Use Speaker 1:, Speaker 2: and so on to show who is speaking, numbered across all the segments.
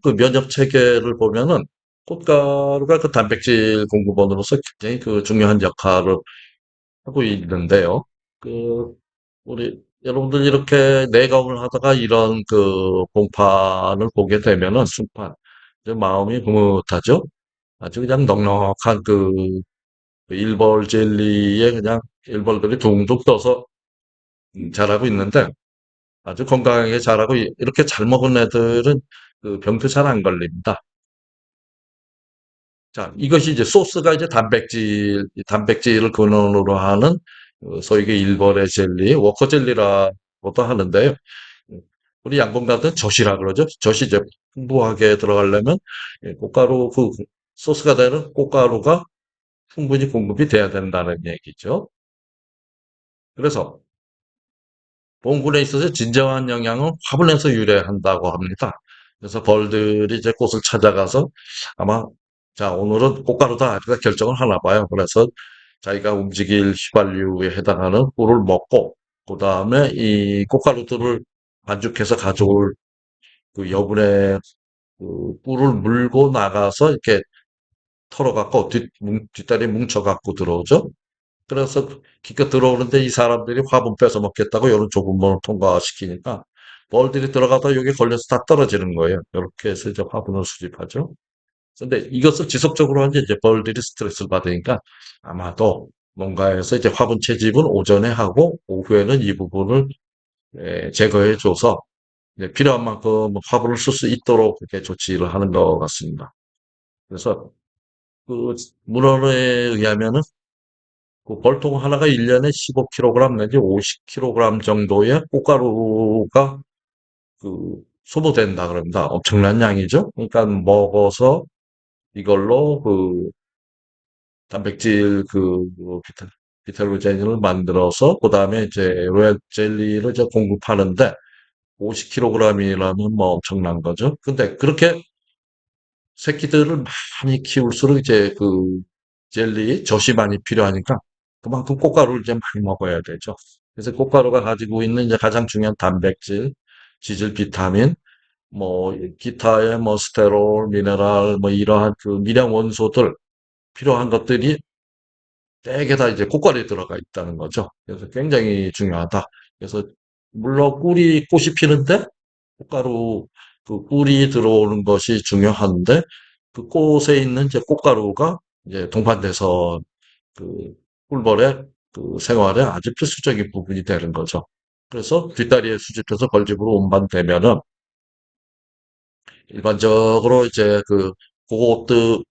Speaker 1: 그 면역 체계를 보면은 꽃가루가 그 단백질 공급원으로서 굉장히 그 중요한 역할을 하고 있는데요. 그 우리 여러분들 이렇게 내과를 하다가 이런 그 공판을 보게 되면은 술판 이제 마음이 흐뭇하죠. 아주 그냥 넉넉한 그 일벌 젤리에 그냥 일벌들이 둥둥 떠서 자라고 있는데 아주 건강하게 자라고 이렇게 잘 먹은 애들은 그 병도 잘 안 걸립니다. 자, 이것이 이제 소스가 이제 단백질을 근원으로 하는 소위 그 일벌의 젤리, 워커 젤리라고도 하는데요. 음, 우리 양봉가든 젖이라 그러죠. 젖이 이제 풍부하게 들어가려면 꽃가루 그 소스가 되는 꽃가루가 충분히 공급이 돼야 된다는 얘기죠. 그래서 봉분에 있어서 진정한 영양은 화분에서 유래한다고 합니다. 그래서 벌들이 이제 꽃을 찾아가서 아마 자 오늘은 꽃가루다 이렇게 결정을 하나 봐요. 그래서 자기가 움직일 휘발유에 해당하는 꿀을 먹고 그 다음에 이 꽃가루들을 반죽해서 가져올 그 여분의 그 꿀을 물고 나가서 이렇게 털어갖고 뒷다리 뭉쳐갖고 들어오죠. 그래서 기껏 들어오는데 이 사람들이 화분 뺏어 먹겠다고 이런 좁은 문을 통과시키니까 벌들이 들어가다 여기 걸려서 다 떨어지는 거예요. 이렇게 해서 이제 화분을 수집하죠. 근데 이것을 지속적으로 하면 이제 벌들이 스트레스를 받으니까 아마도 뭔가에서 이제 화분 채집은 오전에 하고 오후에는 이 부분을 제거해 줘서 필요한 만큼 화분을 쓸 수 있도록 이렇게 조치를 하는 것 같습니다. 그래서 그 문헌에 의하면은 그 벌통 하나가 1년에 15kg 내지 50kg 정도의 꽃가루가 그 소모된다 그럽니다. 엄청난 양이죠. 그러니까 먹어서 이걸로 그 단백질 비탈로제인을 만들어서 그다음에 이제 로얄 젤리를 이제 공급하는데 50kg이라면 뭐 엄청난 거죠. 근데 그렇게 새끼들을 많이 키울수록 이제 그 젤리 젖이 많이 필요하니까 그만큼 꽃가루를 이제 많이 먹어야 되죠. 그래서 꽃가루가 가지고 있는 이제 가장 중요한 단백질, 지질, 비타민, 뭐 기타의 뭐 스테롤, 미네랄, 뭐 이러한 그 미량 원소들 필요한 것들이 되게 다 이제 꽃가루에 들어가 있다는 거죠. 그래서 굉장히 중요하다. 그래서 물론 꽃이 피는데 꽃가루 그 꿀이 들어오는 것이 중요한데 그 꽃에 있는 이제 꽃가루가 이제 동반돼서 그 꿀벌의 그 생활에 아주 필수적인 부분이 되는 거죠. 그래서 뒷다리에 수집해서 벌집으로 운반되면은 일반적으로 이제 그 그것들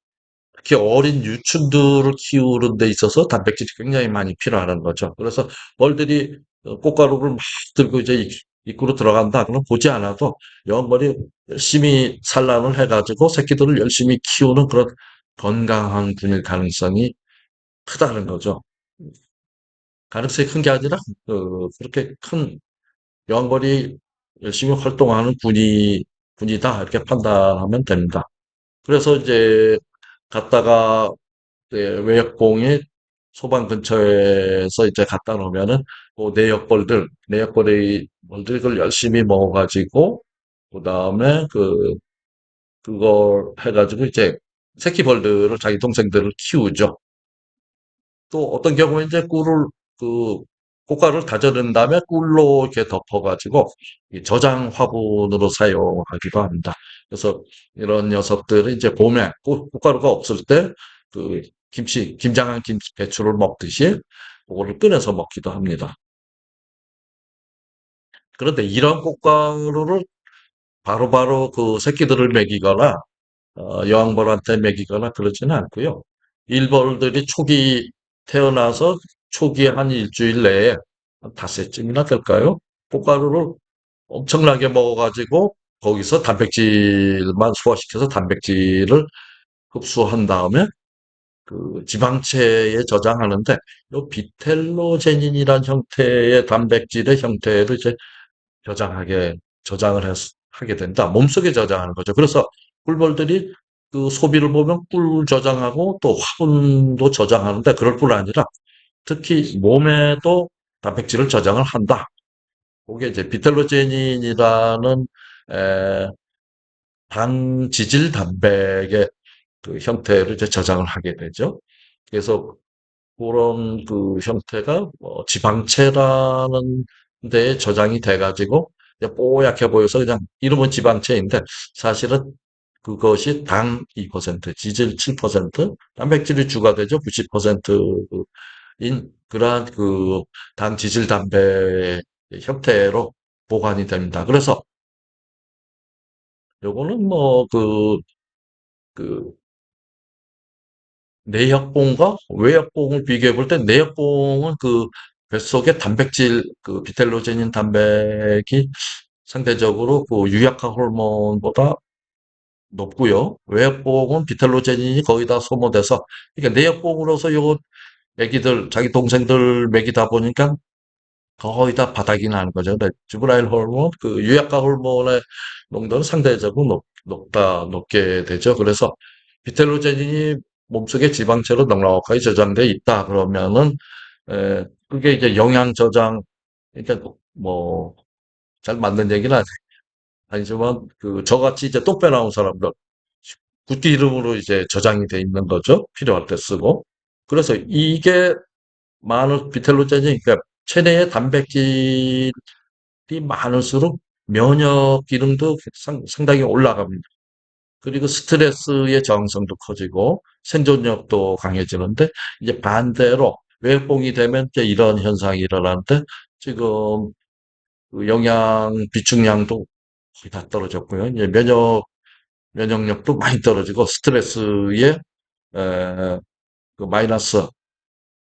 Speaker 1: 특히 어린 유충들을 키우는 데 있어서 단백질이 굉장히 많이 필요하는 거죠. 그래서 벌들이 꽃가루를 막 들고 이제 입구로 들어간다. 그럼 보지 않아도 영벌이 열심히 산란을 해가지고 새끼들을 열심히 키우는 그런 건강한 군일 가능성이 크다는 거죠. 가능성이 큰 게 아니라 그렇게 큰 여왕벌이 열심히 활동하는 군이다 이렇게 판단하면 됩니다. 그래서 이제 갔다가 외역봉이 소방 근처에서 이제 갖다 놓으면은 그 내역벌이 벌들 그걸 열심히 먹어가지고 그 다음에 그걸 해가지고 이제 새끼 벌들을 자기 동생들을 키우죠. 또 어떤 경우에 이제 그 꽃가루를 다져낸 다음에 꿀로 이렇게 덮어가지고 이 저장 화분으로 사용하기도 합니다. 그래서 이런 녀석들은 이제 봄에 꽃가루가 없을 때 그 김장한 김치, 배추를 먹듯이 그거를 꺼내서 먹기도 합니다. 그런데 이런 꽃가루를 바로바로 그 새끼들을 먹이거나 여왕벌한테 먹이거나 그러지는 않고요. 일벌들이 태어나서 초기에 한 일주일 내에 한 닷새쯤이나 될까요? 꽃가루를 엄청나게 먹어가지고 거기서 단백질만 소화시켜서 단백질을 흡수한 다음에 그 지방체에 저장하는데 요 비텔로제닌이란 형태의 단백질의 형태를 이제 하게 된다. 몸속에 저장하는 거죠. 그래서 꿀벌들이 그 소비를 보면 꿀 저장하고 또 화분도 저장하는데 그럴 뿐 아니라 특히 몸에도 단백질을 저장을 한다. 그게 이제 비텔로제닌이라는 에, 당 지질 단백의 그 형태를 이제 저장을 하게 되죠. 그래서 그런 그 형태가 지방체라는 데에 저장이 돼가지고 이제 뽀얗게 보여서 그냥 이름은 지방체인데 사실은 그것이 당 2%, 지질 7%, 단백질이 주가 되죠. 90%인 그러한 그 당 지질 단백의 형태로 보관이 됩니다. 그래서 요거는 그 내역봉과 외역봉을 비교해 볼 때 내역봉은 그 뱃속의 단백질, 그 비텔로제닌 단백이 상대적으로 그 유약화 호르몬보다 높고요. 외역봉은 비텔로제닌이 거의 다 소모돼서, 그러니까 내역봉으로서 요 애기들, 자기 동생들 먹이다 보니까 거의 다 바닥이 나는 거죠. 근데 주브라일 호르몬, 그 유약화 호르몬의 농도는 상대적으로 높게 되죠. 그래서 비텔로제닌이 몸속에 지방체로 넉넉하게 저장돼 있다 그러면은 그게 이제 영양 저장, 그러니까 뭐 잘 맞는 얘기는 아니지만 그 저같이 이제 똥배 나온 사람들 굿띠 이름으로 이제 저장이 돼 있는 거죠. 필요할 때 쓰고. 그래서 이게 많은 비텔로제닌, 그러니까 체내의 단백질이 많을수록 면역 기능도 상당히 올라갑니다. 그리고 스트레스의 저항성도 커지고 생존력도 강해지는데 이제 반대로 외봉이 되면 이제 이런 현상이 일어나는데 지금 그 영양 비축량도 거의 다 떨어졌고요. 이제 면역력도 많이 떨어지고 스트레스의 에, 그 마이너스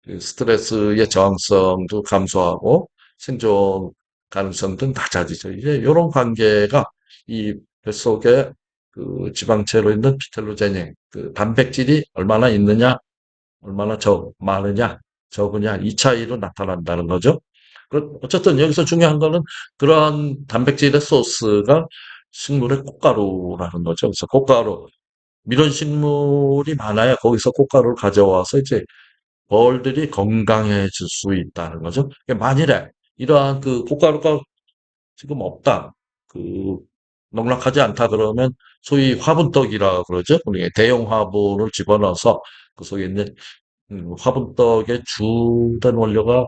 Speaker 1: 그 스트레스의 저항성도 감소하고 생존 가능성 등 낮아지죠. 이제 이런 관계가 이 뱃속에 그 지방체로 있는 피텔로제닌, 그 단백질이 얼마나 있느냐, 얼마나 많으냐, 적으냐, 이 차이로 나타난다는 거죠. 어쨌든 여기서 중요한 거는 그러한 단백질의 소스가 식물의 꽃가루라는 거죠. 그래서 꽃가루, 이런 식물이 많아야 거기서 꽃가루를 가져와서 이제 벌들이 건강해질 수 있다는 거죠. 그러니까 만일에 이러한 그 꽃가루가 지금 없다, 그 넉넉하지 않다 그러면 소위 화분떡이라 그러죠. 우리 대형 화분을 집어넣어서 그 속에 있는 화분떡의 주된 원료가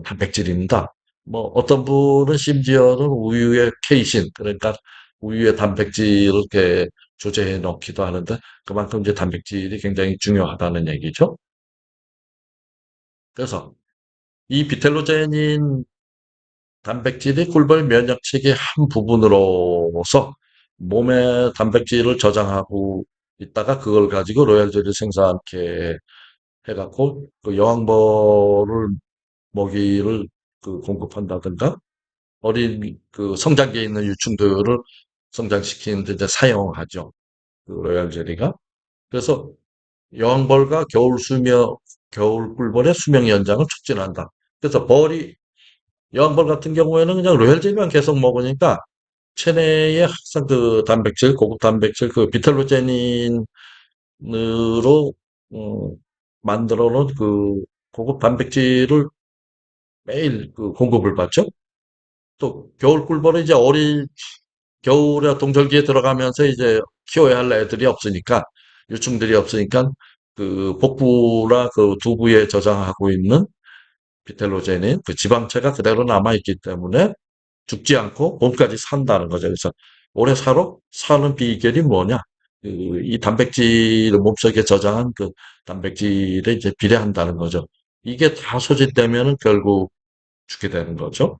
Speaker 1: 단백질입니다. 뭐 어떤 분은 심지어는 우유에 케이신, 그러니까 우유에 단백질을 이렇게 조제해 넣기도 하는데 그만큼 이제 단백질이 굉장히 중요하다는 얘기죠. 그래서 이 비텔로제닌 단백질이 꿀벌 면역체계의 한 부분으로서 몸에 단백질을 저장하고 있다가 그걸 가지고 로얄젤리 생산케 해갖고 그 여왕벌을 먹이를 그 공급한다든가 어린 그 성장기에 있는 유충들을 성장시키는 데 이제 사용하죠. 그 로얄 젤리가. 그래서 여왕벌과 겨울 꿀벌의 수명 연장을 촉진한다. 그래서 여왕벌 같은 경우에는 그냥 로얄 젤리만 계속 먹으니까 체내에 항상 그 단백질, 고급 단백질, 그 비텔로제닌으로 만들어 놓은 그 고급 단백질을 매일 그 공급을 받죠. 또 겨울 꿀벌은 이제 겨울에 동절기에 들어가면서 이제 키워야 할 애들이 없으니까 유충들이 없으니까 그 복부나 그 두부에 저장하고 있는 비텔로제닌 그 지방체가 그대로 남아 있기 때문에 죽지 않고 몸까지 산다는 거죠. 그래서 오래 사는 비결이 뭐냐? 이 단백질 몸속에 저장한 그 단백질에 이제 비례한다는 거죠. 이게 다 소진되면은 결국 죽게 되는 거죠.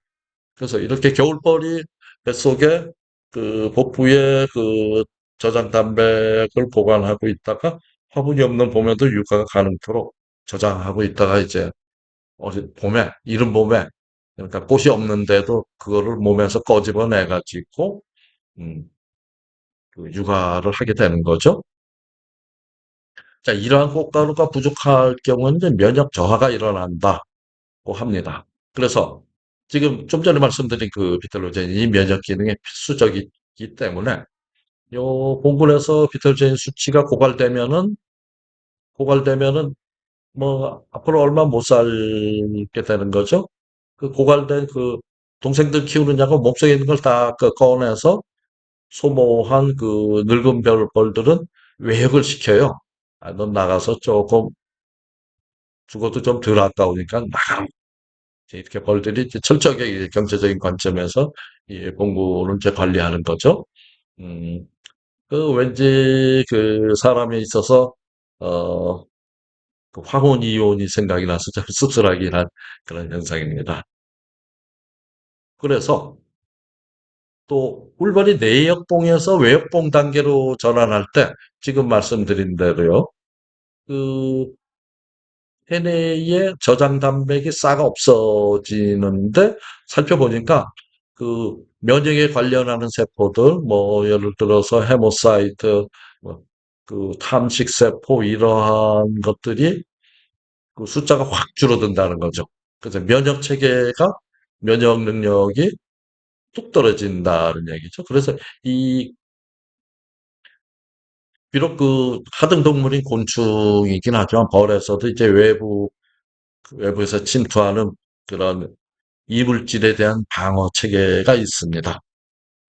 Speaker 1: 그래서 이렇게 겨울벌이 뱃속에 그 복부에 그 저장 단백을 보관하고 있다가 화분이 없는 봄에도 육아가 가능토록 저장하고 있다가 이제 이른 봄에 그러니까 꽃이 없는데도 그거를 몸에서 꺼집어내 가지고 음, 그 육아를 하게 되는 거죠. 자, 이러한 꽃가루가 부족할 경우는 이제 면역 저하가 일어난다고 합니다. 그래서 지금 좀 전에 말씀드린 그 비탈로제닌이 면역 기능에 필수적이기 때문에 요 공군에서 비탈로제닌 수치가 고갈되면은 뭐 앞으로 얼마 못 살게 되는 거죠. 그 고갈된 그 동생들 키우는 약은 몸속에 있는 걸 다 꺼내서 소모한 그 늙은 벌들은 외역을 시켜요. 아, 넌 나가서 조금 죽어도 좀 덜 아까우니까 나가라. 이렇게 벌들이 이제 철저하게 이 경제적인 관점에서 이 봉구를 이제 관리하는 거죠. 음, 그 왠지 그 사람에 있어서 어, 그 황혼 이혼이 생각이 나서 좀 씁쓸하긴 한 그런 현상입니다. 그래서 또 꿀벌이 내역봉에서 외역봉 단계로 전환할 때 지금 말씀드린 대로요. 그 해내의 저장 단백이 싹 없어지는데 살펴보니까 그 면역에 관련하는 세포들 뭐 예를 들어서 헤모사이트 뭐그 탐식 세포 이러한 것들이 그 숫자가 확 줄어든다는 거죠. 그래서 면역 체계가 면역 능력이 뚝 떨어진다는 얘기죠. 그래서 이 비록 그 하등 동물인 곤충이긴 하지만 벌에서도 이제 외부에서 침투하는 그런 이물질에 대한 방어 체계가 있습니다.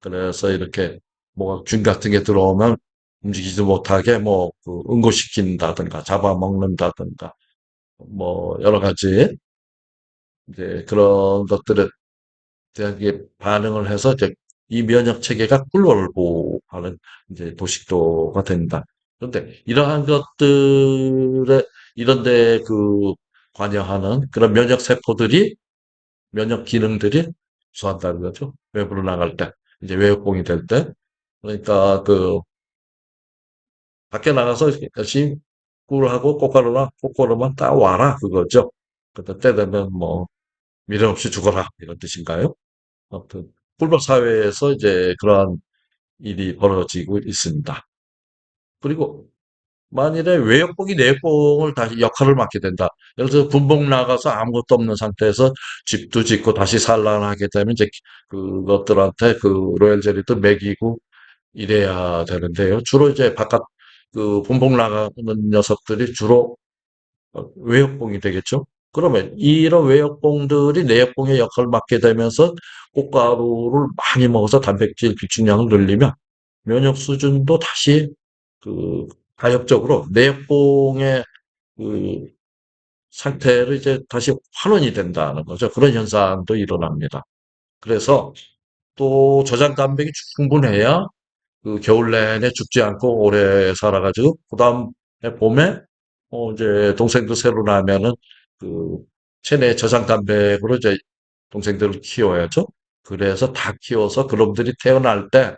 Speaker 1: 그래서 이렇게 뭐가 균 같은 게 들어오면 움직이지 못하게 뭐그 응고시킨다든가 잡아먹는다든가 뭐 여러 가지 이제 그런 것들에 대한 게 반응을 해서 이제 이 면역 체계가 꿀벌을 보호하는 이제 도식도가 됩니다. 그런데 이러한 것들에 이런데 그 관여하는 그런 면역 세포들이 면역 기능들이 수한다는 거죠. 외부로 나갈 때, 이제 외역봉이 될 때. 그러니까 그 밖에 나가서 열심히 꿀하고 꽃가루만 따와라 그거죠. 그때 때 되면 뭐 미련 없이 죽어라 이런 뜻인가요? 아무튼 꿀벌 사회에서 이제 그러한 일이 벌어지고 있습니다. 그리고 만일에 외역봉이 내역봉을 다시 역할을 맡게 된다. 예를 들어서 분봉 나가서 아무것도 없는 상태에서 집도 짓고 다시 산란하게 되면 이제 그것들한테 그 로얄 젤리도 먹이고 이래야 되는데요. 주로 이제 바깥 그 분봉 나가는 녀석들이 주로 외역봉이 되겠죠. 그러면 이런 외역봉들이 내역봉의 역할을 맡게 되면서 꽃가루를 많이 먹어서 단백질 비축량을 늘리면 면역 수준도 다시 그 가역적으로 내역봉의 그 상태를 이제 다시 환원이 된다는 거죠. 그런 현상도 일어납니다. 그래서 또 저장 단백이 충분해야 그 겨울 내내 죽지 않고 오래 살아가지고 그다음 봄에 이제 동생도 새로 나면은 그 체내 저장 단백으로 이제 동생들을 키워야죠. 그래서 다 키워서 그놈들이 태어날 때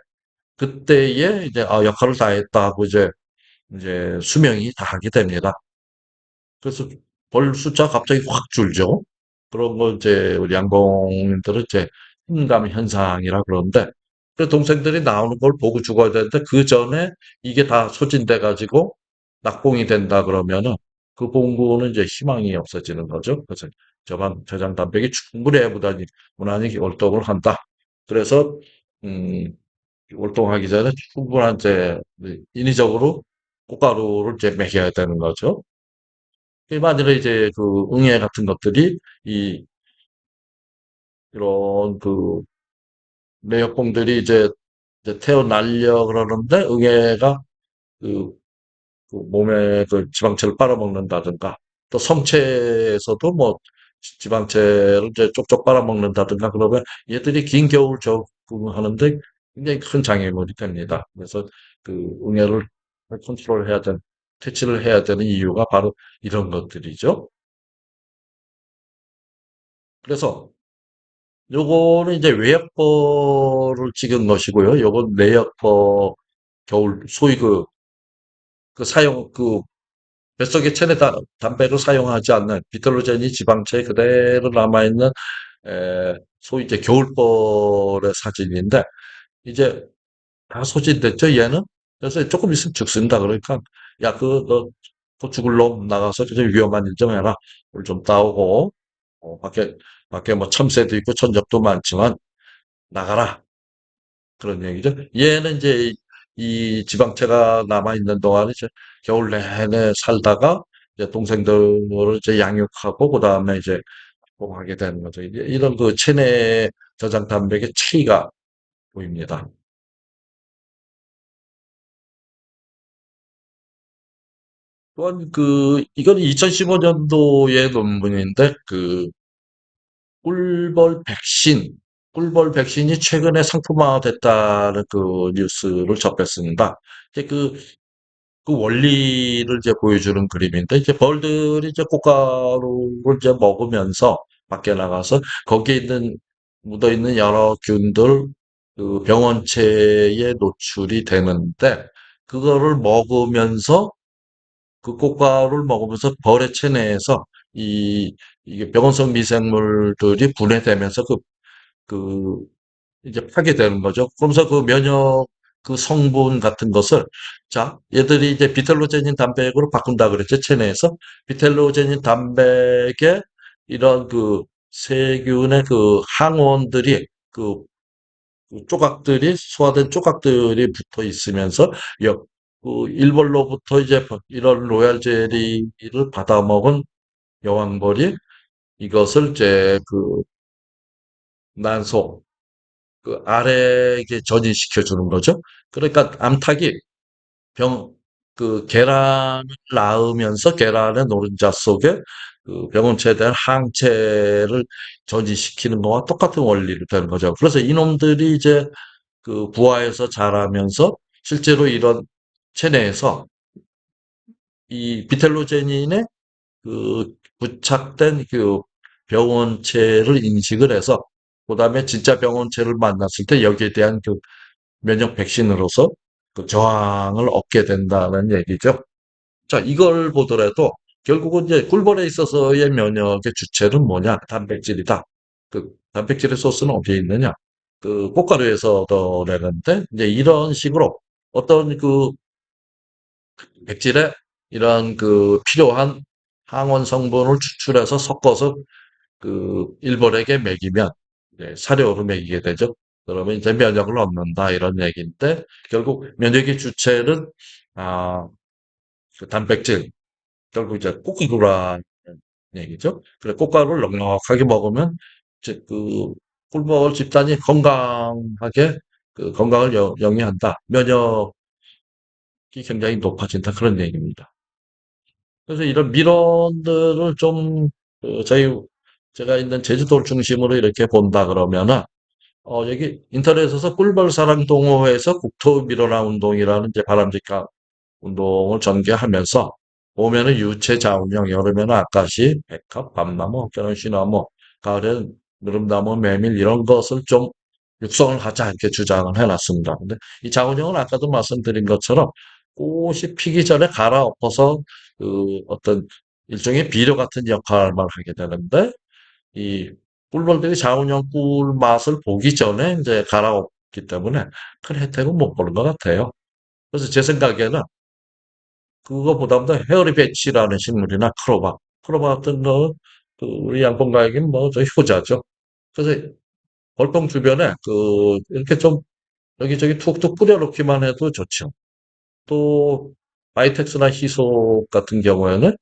Speaker 1: 그때에 이제 역할을 다 했다 하고 이제 수명이 다하게 됩니다. 그래서 벌 숫자 갑자기 확 줄죠. 그런 걸 이제 우리 양봉들은 이제 흰감 현상이라 그러는데 그 동생들이 나오는 걸 보고 죽어야 되는데 그 전에 이게 다 소진돼 가지고 낙봉이 된다 그러면은 그 봉구는 이제 희망이 없어지는 거죠. 그래서 저장 단백이 충분히 무난히 월동을 한다. 그래서 음, 월동하기 전에 충분한 이제 인위적으로 꽃가루를 이제 먹여야 되는 거죠. 일반적으로 이제 그 응애 같은 것들이 이 이런 그 내역봉들이 이제 태어나려 그러는데 응애가 그, 그 몸에 그 지방체를 빨아먹는다든가 또 성체에서도 뭐 지방체를 이제 쪽쪽 빨아먹는다든가 그러면 얘들이 긴 겨울 적응하는데 굉장히 큰 장애물이 됩니다. 그래서 그 응애를 컨트롤해야 되는 퇴치를 해야 되는 이유가 바로 이런 것들이죠. 그래서 요거는 이제 외역벌을 찍은 것이고요. 요건 내역벌 겨울 소위 그 사용 뱃속에 체내 담배를 사용하지 않는 비틀로제니 지방체에 그대로 남아있는 소위 이제 겨울벌의 사진인데 이제 다 소진됐죠 얘는. 그래서 조금 있으면 죽습니다. 그러니까 야 너 죽을 놈 나가서 좀 위험한 일 좀 해라. 물 좀 따오고 밖에 뭐 참새도 있고 천적도 많지만 나가라. 그런 얘기죠. 얘는 이제 이 지방체가 남아있는 동안 이제 겨울 내내 살다가 이제 동생들을 이제 양육하고 그다음에 이제 복하게 되는 거죠. 이런 그 체내 저장 단백의 차이가 보입니다. 또한 이건 2015년도의 논문인데, 꿀벌 백신, 꿀벌 백신이 최근에 상품화됐다는 뉴스를 접했습니다. 이제 그 원리를 이제 보여주는 그림인데, 이제 벌들이 이제 꽃가루를 이제 먹으면서 밖에 나가서 거기에 묻어 있는 여러 균들, 병원체에 노출이 되는데, 그거를 먹으면서 그 꽃가루를 먹으면서 벌의 체내에서 이, 이게 병원성 미생물들이 분해되면서 그, 이제 파괴되는 거죠. 그러면서 그 면역 성분 같은 것을, 자, 얘들이 이제 비텔로제닌 단백으로 바꾼다 그랬죠. 체내에서. 비텔로제닌 단백에 이런 세균의 항원들이 조각들이 소화된 조각들이 붙어 있으면서 일본로부터 이제 이런 로얄 젤리를 받아먹은 여왕벌이 이것을 이제 난소 아래에 전이시켜 주는 거죠. 그러니까 암탉이 병 계란을 낳으면서 계란의 노른자 속에 병원체에 대한 항체를 전이시키는 거와 똑같은 원리를 되는 거죠. 그래서 이놈들이 이제 부화해서 자라면서 실제로 이런 체내에서 이 비텔로제닌에 부착된 병원체를 인식을 해서 그다음에 진짜 병원체를 만났을 때 여기에 대한 면역 백신으로서 저항을 얻게 된다는 얘기죠. 자, 이걸 보더라도 결국은 이제 꿀벌에 있어서의 면역의 주체는 뭐냐? 단백질이다. 단백질의 소스는 어디에 있느냐? 꽃가루에서 얻어내는데 이제 이런 식으로 어떤 백질에 이런 필요한 항원 성분을 추출해서 섞어서 일벌에게 먹이면 사료로 먹이게 되죠. 그러면 이제 면역을 얻는다 이런 얘기인데 결국 면역의 주체는 아, 단백질 결국 이제 꽃가루라는 얘기죠. 그래 꽃가루를 넉넉하게 먹으면 이제 꿀벌 집단이 건강하게 건강을 영위한다. 면역이 굉장히 높아진다 그런 얘기입니다. 그래서 이런 민원들을 좀 제가 있는 제주도를 중심으로 이렇게 본다 그러면은 여기 인터넷에서 꿀벌 사랑 동호회에서 국토 밀어라 운동이라는 이제 바람직한 운동을 전개하면서 봄에는 유채 자운형, 여름에는 아까시, 백합, 밤나무, 겨울엔 시나무, 가을엔 누름나무, 메밀 이런 것을 좀 육성을 하자 이렇게 주장을 해놨습니다. 근데 이 자운형은 아까도 말씀드린 것처럼 꽃이 피기 전에 갈아엎어서 어떤 일종의 비료 같은 역할만 하게 되는데 이 꿀벌들이 자운형 꿀 맛을 보기 전에 이제 갈아엎기 때문에 큰 혜택은 못 보는 것 같아요. 그래서 제 생각에는 그거보다도 헤어리 배치라는 식물이나 크로바, 크로바 같은 거, 우리 양봉가에겐 뭐, 저희 효자죠. 그래서 벌통 주변에 이렇게 좀 여기저기 툭툭 뿌려놓기만 해도 좋죠. 또, 바이텍스나 히소 같은 경우에는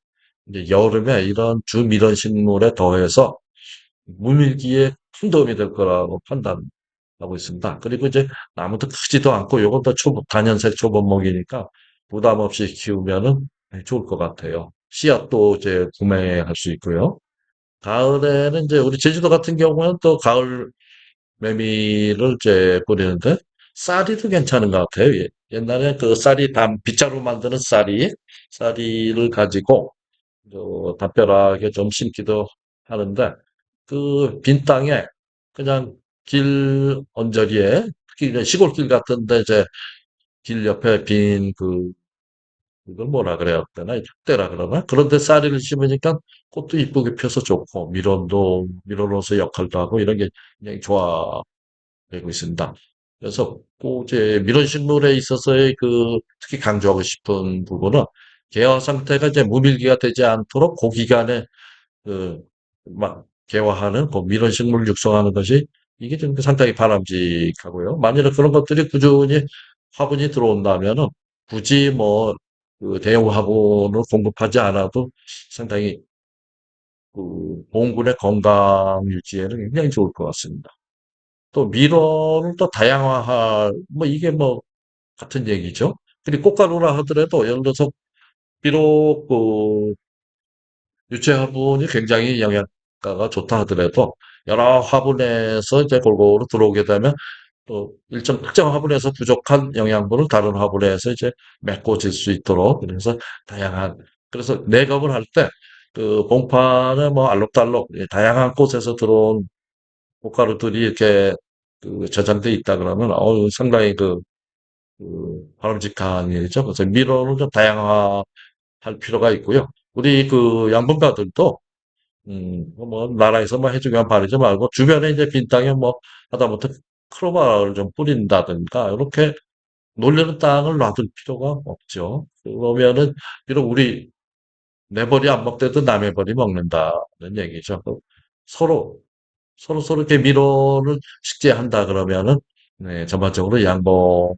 Speaker 1: 이제 여름에 이런 주미던 식물에 더해서 물밀기에 큰 도움이 될 거라고 판단하고 있습니다. 그리고 이제 나무도 크지도 않고 요건 더 단연색 초본목이니까 부담 없이 키우면은 좋을 것 같아요. 씨앗도 이제 구매할 수 있고요. 가을에는 이제 우리 제주도 같은 경우는 또 가을 매미를 이제 뿌리는데 쌀이도 괜찮은 것 같아요. 옛날에 쌀이 빗자루 만드는 쌀이를 가지고 담벼락에 좀 심기도 하는데 빈 땅에 그냥 길 언저리에 특히 이제 시골길 같은데 이제 길 옆에 빈 이걸 뭐라 그래야 되나 흙대라 그러나 그런데 쌀을 심으니까 꽃도 이쁘게 펴서 좋고 밀원으로서 역할도 하고 이런 게 굉장히 좋아되고 있습니다. 그래서 꼭 이제 밀원 식물에 있어서의 특히 강조하고 싶은 부분은 개화 상태가 이제 무밀기가 되지 않도록 고기간에 그, 개화하는 밀원 식물을 육성하는 것이 이게 좀 상당히 바람직하고요. 만일에 그런 것들이 꾸준히 화분이 들어온다면은 굳이 뭐 대형 화분을 공급하지 않아도 상당히 봉군의 건강 유지에는 굉장히 좋을 것 같습니다. 또 밀원을 또 다양화할 뭐 이게 뭐 같은 얘기죠. 그리고 꽃가루라 하더라도 예를 들어서 비록 유체 화분이 굉장히 영양가가 좋다 하더라도 여러 화분에서 이제 골고루 들어오게 되면 또 일정 특정 화분에서 부족한 영양분을 다른 화분에서 이제 메꿔질 수 있도록 그래서 다양한 그래서 내갑을 할 때 그 봉판에 뭐 알록달록 다양한 곳에서 들어온 꽃가루들이 이렇게 저장돼 있다 그러면 상당히 바람직한 일이죠. 그래서 미로는 좀 다양화할 필요가 있고요. 우리 양분가들도 뭐 나라에서 뭐 해주기만 바라지 말고 주변에 이제 빈 땅에 뭐 하다못해 크로바를 좀 뿌린다든가 이렇게 놀려는 땅을 놔둘 필요가 없죠. 그러면은 비록 우리 내 벌이 안 먹대도 남의 벌이 먹는다는 얘기죠. 서로 서로 이렇게 미로를 식재한다 그러면은 네, 전반적으로 양보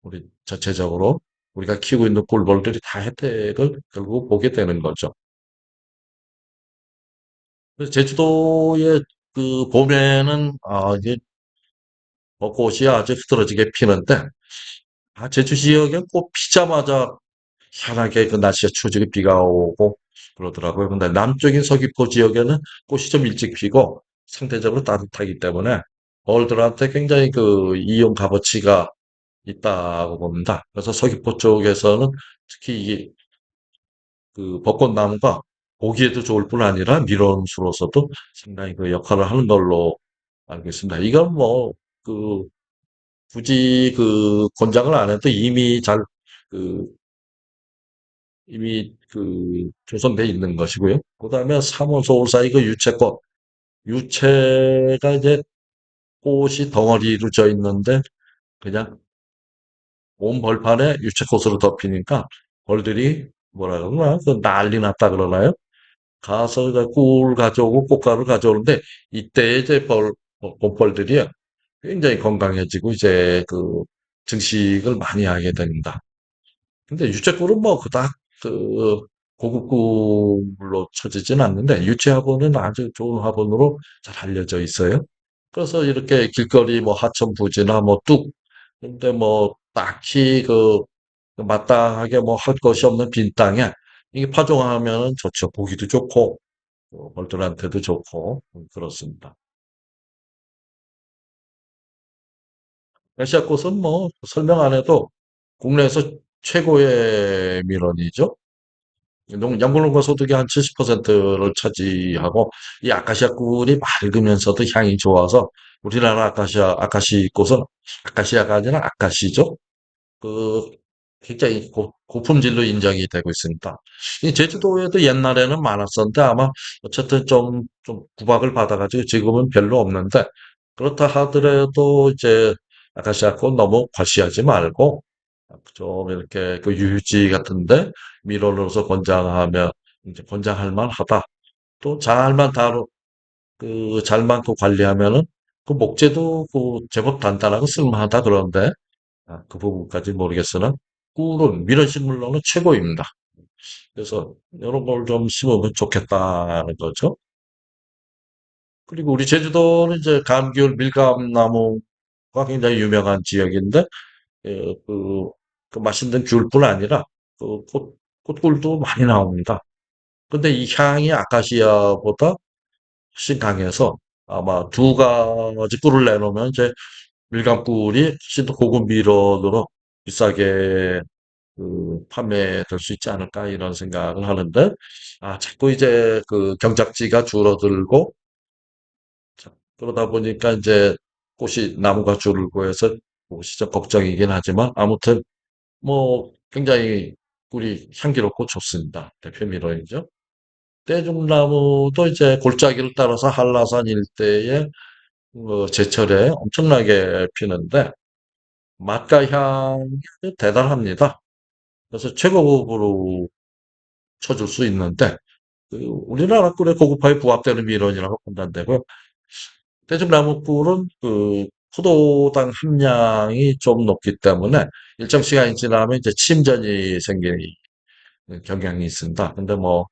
Speaker 1: 우리 전체적으로 우리가 키우고 있는 꿀벌들이 다 혜택을 결국 보게 되는 거죠. 그래서 제주도의 봄에는 이게 벚꽃이 아주 흐드러지게 피는데 제주 지역에 꽃 피자마자 희한하게 그 날씨가 추워지고 비가 오고 그러더라고요. 근데 남쪽인 서귀포 지역에는 꽃이 좀 일찍 피고 상대적으로 따뜻하기 때문에 벌들한테 굉장히 이용 값어치가 있다고 봅니다. 그래서 서귀포 쪽에서는 특히 벚꽃나무가 보기에도 좋을 뿐 아니라 밀원수로서도 상당히 그 역할을 하는 걸로 알고 있습니다. 이건 뭐, 그, 굳이 권장을 안 해도 그, 이미 조성돼 있는 것이고요. 그 다음에 3월, 서울 사이 유채꽃. 유채가 이제 꽃이 덩어리로 져 있는데 그냥 온 벌판에 유채꽃으로 덮이니까 벌들이 뭐라 그러나? 난리 났다 그러나요? 가서 이제 꿀 가져오고 꽃가루 가져오는데 이때 이제 봄벌들이 굉장히 건강해지고 이제 증식을 많이 하게 됩니다. 근데 유채꿀은 뭐 그닥 그 고급 꿀로 쳐지진 않는데 유채 화분은 아주 좋은 화분으로 잘 알려져 있어요. 그래서 이렇게 길거리 뭐 하천 부지나 뭐 근데 뭐 딱히 마땅하게 뭐 할 것이 없는 빈 땅에 이게 파종하면 좋죠. 보기도 좋고 벌들한테도 좋고 그렇습니다. 아시아꽃은 뭐 설명 안 해도 국내에서 최고의 밀원이죠. 양분홍과 소득의 한 70%를 차지하고 이 아카시아 꿀이 맑으면서도 향이 좋아서 우리나라 아카시 꽃은 아카시아가 아니라 아카시죠. 그 굉장히 고품질로 인정이 되고 있습니다. 이 제주도에도 옛날에는 많았었는데 아마 어쨌든 좀 구박을 받아가지고 지금은 별로 없는데 그렇다 하더라도 이제 아카시아 꽃 너무 과시하지 말고 좀 이렇게 유유지 같은데 밀원으로서 권장하면 이제 권장할 만하다. 또 잘만 관리하면은 목재도 제법 단단하고 쓸만하다 그러는데 그 부분까지 모르겠으나 꿀은 밀원식물로는 최고입니다. 그래서 이런 걸 좀 심으면 좋겠다는 거죠. 그리고 우리 제주도는 이제 감귤 밀감나무가 굉장히 유명한 지역인데 예, 맛있는 귤뿐 아니라 꽃꿀도 많이 나옵니다. 근데 이 향이 아카시아보다 훨씬 강해서 아마 두 가지 꿀을 내놓으면 이제 밀감꿀이 훨씬 더 고급 밀원으로 비싸게 판매될 수 있지 않을까 이런 생각을 하는데 자꾸 이제 경작지가 줄어들고 그러다 보니까 이제 나무가 줄고 해서 그것이 좀 걱정이긴 하지만 아무튼 뭐 굉장히 꿀이 향기롭고 좋습니다. 대표 밀원이죠. 떼죽나무도 이제 골짜기를 따라서 한라산 일대에 제철에 엄청나게 피는데 맛과 향이 대단합니다. 그래서 최고급으로 쳐줄 수 있는데 우리나라 꿀의 고급화에 부합되는 밀원이라고 판단되고요. 떼죽나무 꿀은 포도당 함량이 좀 높기 때문에 일정 시간이 지나면 이제 침전이 생기는 경향이 있습니다. 근데 뭐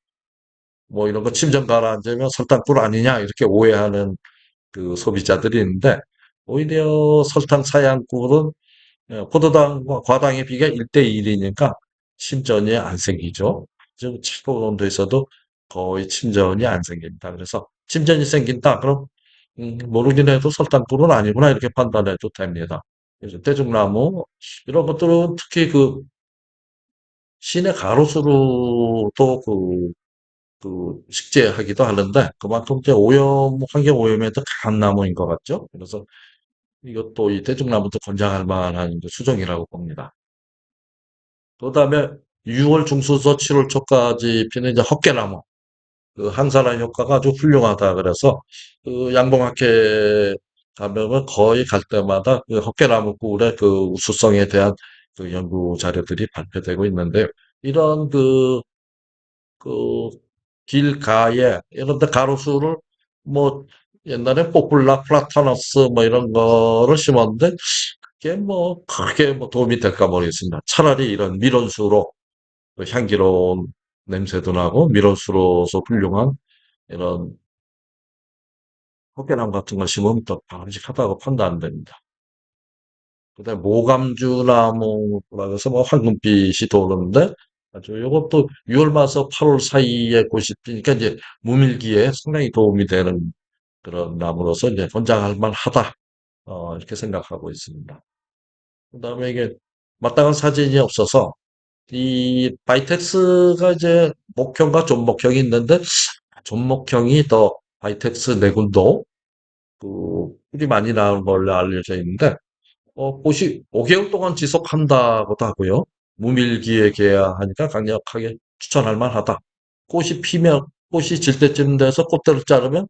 Speaker 1: 이런 거 침전 가라앉으면 설탕꿀 아니냐 이렇게 오해하는 소비자들이 있는데 오히려 설탕 사양꿀은 포도당과 과당의 비가 1대 1이니까 침전이 안 생기죠. 좀 차가운 온도에서도 거의 침전이 안 생깁니다. 그래서 침전이 생긴다. 그럼 모르긴 해도 설탕불은 아니구나 이렇게 판단해도 됩니다. 그래서 대중나무 이런 것들은 특히 그 시내 가로수로도 식재하기도 하는데 그만큼 이제 오염 환경 오염에도 강한 나무인 것 같죠. 그래서 이것도 이 대중나무도 권장할 만한 그 수종이라고 봅니다. 그다음에 6월 중순에서 7월 초까지 피는 이제 헛개나무. 그 항산화 효과가 아주 훌륭하다 그래서 그 양봉학회 가면은 거의 갈 때마다 그 헛개나무 꿀의 그 우수성에 대한 그 연구 자료들이 발표되고 있는데 이런 그 길가에 이런 데 가로수를 뭐 옛날에 포플라 플라타너스 뭐 이런 거를 심었는데 그게 뭐 크게 뭐 도움이 될까 모르겠습니다. 차라리 이런 밀원수로 그 향기로운 냄새도 나고 밀원수로서 훌륭한 이런 호깨나무 같은 걸 심으면 더 바람직하다고 판단됩니다. 그다음에 모감주나무라고 해서 뭐 황금빛이 도는데 아주 이것도 6월 말에서 8월 사이에 꽃이 피니까 이제 무밀기에 상당히 도움이 되는 그런 나무로서 이제 권장할 만하다. 이렇게 생각하고 있습니다. 그다음에 이게 마땅한 사진이 없어서 이 바이텍스가 이제 목형과 존목형이 있는데 존목형이 더 바이텍스 내군도 꿀이 많이 나오는 걸로 알려져 있는데 꽃이 5개월 동안 지속한다고도 하고요. 무밀기에 개야하니까 강력하게 추천할 만하다. 꽃이 피면 꽃이 질 때쯤 돼서 꽃대를 자르면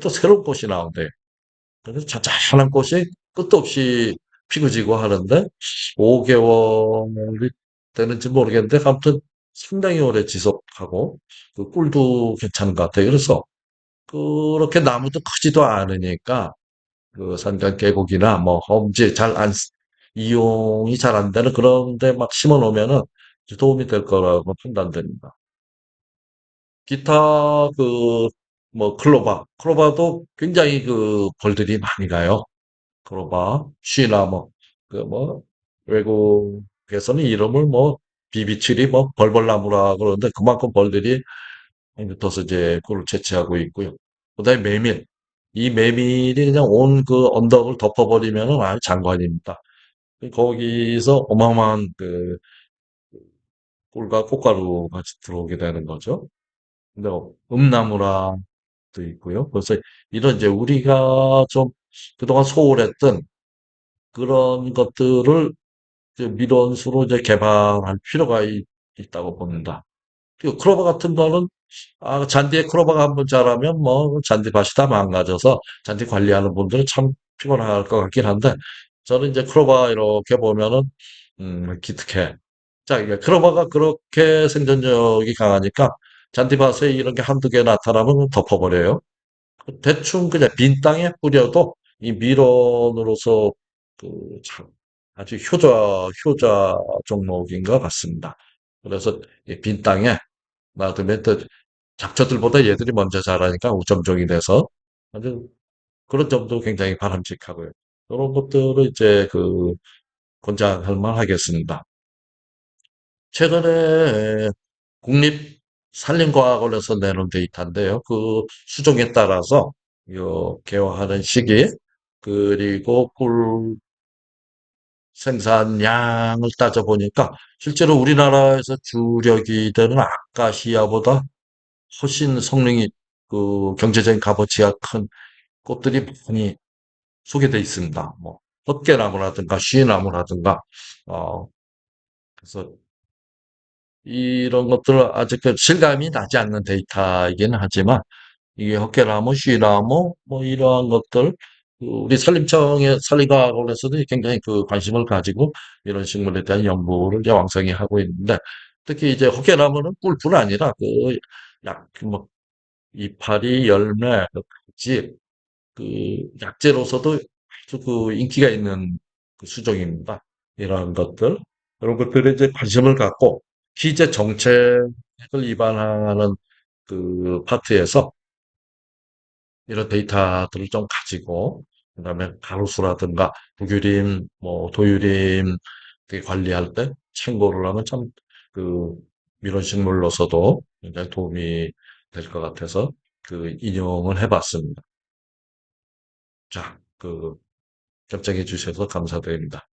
Speaker 1: 또 새로운 꽃이 나온대요. 그래서 잔잔한 꽃이 끝도 없이 피고 지고 하는데 5개월이 되는지 모르겠는데 아무튼 상당히 오래 지속하고 그 꿀도 괜찮은 것 같아요. 그래서 그렇게 나무도 크지도 않으니까 그 산간 계곡이나 뭐 험지 이용이 잘 안 되는 그런 데 막 심어 놓으면은 도움이 될 거라고 판단됩니다. 기타 뭐 클로바도 굉장히 그 벌들이 많이 가요. 클로바, 쉬나 뭐 외국에서는 이름을 뭐 비비칠이 뭐 벌벌나무라 그러는데 그만큼 벌들이 붙어서 이제 꿀을 채취하고 있고요. 그다음에 메밀. 이 메밀이 그냥 온 그 언덕을 덮어버리면은 아주 장관입니다. 거기서 어마어마한 그 꿀과 꽃가루 같이 들어오게 되는 거죠. 근데 음나무라도 있고요. 그래서 이런 이제 우리가 좀 그동안 소홀했던 그런 것들을 이제 밀원수로 이제 개발할 필요가 있다고 봅니다. 그 클로버 같은 거는 잔디에 클로버가 한번 자라면 뭐 잔디밭이 다 망가져서 잔디 관리하는 분들은 참 피곤할 것 같긴 한데 저는 이제 클로버 이렇게 보면은 기특해. 자, 이게 클로버가 그렇게 생존력이 강하니까 잔디밭에 이런 게 한두 개 나타나면 덮어버려요. 대충 그냥 빈 땅에 뿌려도 이 밀원으로서 참 아주 효자 종목인 것 같습니다. 그래서 이 빈 땅에 놔두면 또 잡초들보다 얘들이 먼저 자라니까 우점종이 돼서 아주 그런 점도 굉장히 바람직하고요. 이런 것들을 이제 권장할 만하겠습니다. 최근에 국립산림과학원에서 내놓은 데이터인데요. 그 수종에 따라서 개화하는 시기 그리고 꿀 생산량을 따져보니까 실제로 우리나라에서 주력이 되는 아카시아보다 훨씬 성능이 경제적인 값어치가 큰 꽃들이 많이 소개되어 있습니다. 뭐 헛개나무라든가 쉬나무라든가 어 그래서 이런 것들 아직 그 실감이 나지 않는 데이터이긴 하지만 이게 헛개나무, 쉬나무 뭐 이러한 것들 우리 산림청의 산림과학원에서도 굉장히 관심을 가지고 이런 식물에 대한 연구를 이제 왕성히 하고 있는데 특히 이제 헛개나무는 꿀뿐 아니라 뭐 이파리, 열매, 지 약재로서도 아주 인기가 있는 수종입니다. 이런 것들, 이런 것들에 이제 관심을 갖고 기재 정책을 입안하는 파트에서 이런 데이터들을 좀 가지고 그다음에 가로수라든가 북유림, 뭐 도유림 관리할 때 참고를 하면 참 그 민원식물로서도 굉장히 도움이 될 것 같아서 그 인용을 해봤습니다. 자, 그 답장해 주셔서 감사드립니다.